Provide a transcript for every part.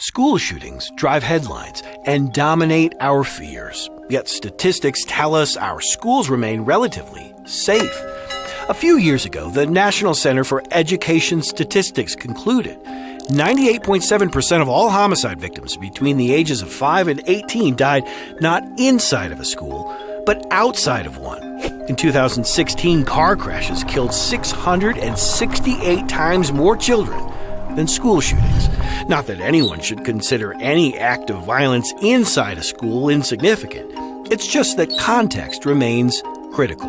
School shootings drive headlines and dominate our fears. Yet statistics tell us our schools remain relatively safe. A few years ago, the National Center for Education Statistics concluded 98.7% of all homicide victims between the ages of 5 and 18 died not inside of a school, but outside of one. In 2016, car crashes killed 668 times more children than school shootings. Not that anyone should consider any act of violence inside a school insignificant. It's just that context remains critical.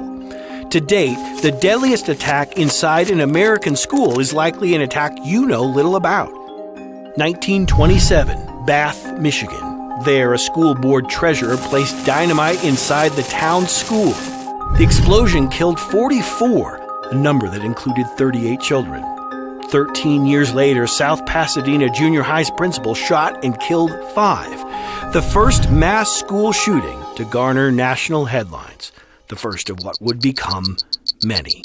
To date, the deadliest attack inside an American school is likely an attack you know little about. 1927, Bath, Michigan. There, a school board treasurer placed dynamite inside the town school. The explosion killed 44, a number that included 38 children. 13 years later, South Pasadena Junior High's principal shot and killed 5. The first mass school shooting to garner national headlines. The first of what would become many.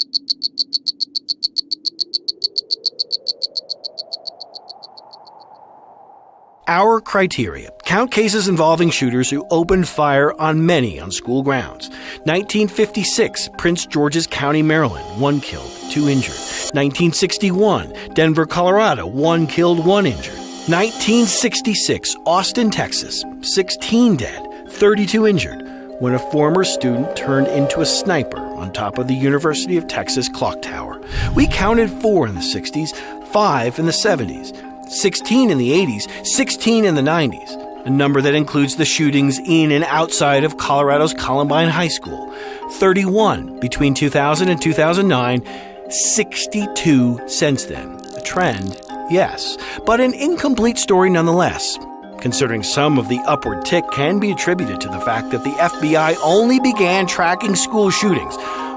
Our criteria. Count cases involving shooters who opened fire on many on school grounds. 1956, Prince George's County, Maryland, 1 killed, 2 injured. 1961, Denver, Colorado, 1 killed, 1 injured. 1966, Austin, Texas, 16 dead, 32 injured, when a former student turned into a sniper on top of the University of Texas clock tower. We counted 4 in the 60s, 5 in the 70s, 16 in the 80s, 16 in the 90s, a number that includes the shootings in and outside of Colorado's Columbine High School, 31 between 2000 and 2009, 62 since then. A trend, yes, but an incomplete story nonetheless, considering some of the upward tick can be attributed to the fact that the FBI only began tracking school shootings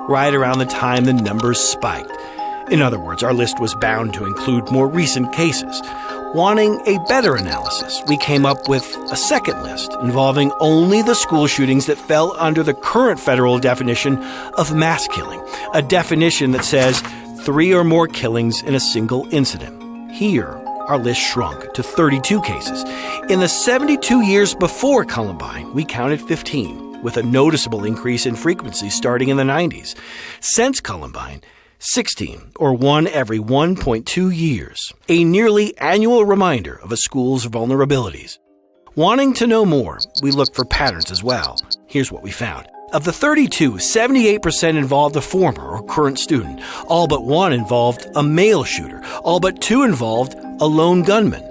right around the time the numbers spiked. In other words, our list was bound to include more recent cases. Wanting a better analysis, we came up with a second list involving only the school shootings that fell under the current federal definition of mass killing, a definition that says 3 or more killings in a single incident. Here, our list shrunk to 32 cases. In the 72 years before Columbine, we counted 15, with a noticeable increase in frequency starting in the 90s. Since Columbine, 16, or 1 every 1.2 years, a nearly annual reminder of a school's vulnerabilities. Wanting to know more, we looked for patterns as well. Here's what we found. Of the 32, 78% involved a former or current student. All but 1 involved a male shooter. All but 2 involved a lone gunman.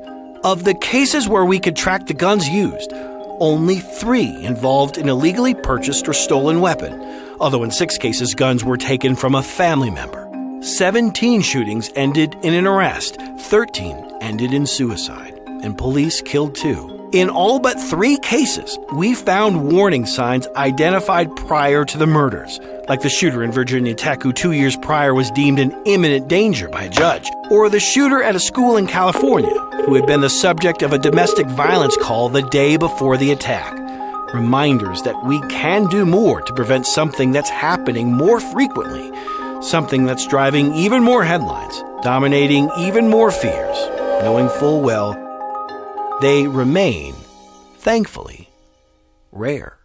Of the cases where we could track the guns used, only 3 involved an illegally purchased or stolen weapon, although in 6 cases guns were taken from a family member. 17 shootings ended in an arrest, 13 ended in suicide, and police killed 2. In all but 3 cases, we found warning signs identified prior to the murders, like the shooter in Virginia Tech who 2 years prior was deemed in imminent danger by a judge, or the shooter at a school in California who had been the subject of a domestic violence call the day before the attack. Reminders that we can do more to prevent something that's happening more frequently, something that's driving even more headlines, dominating even more fears, knowing full well they remain, thankfully, rare.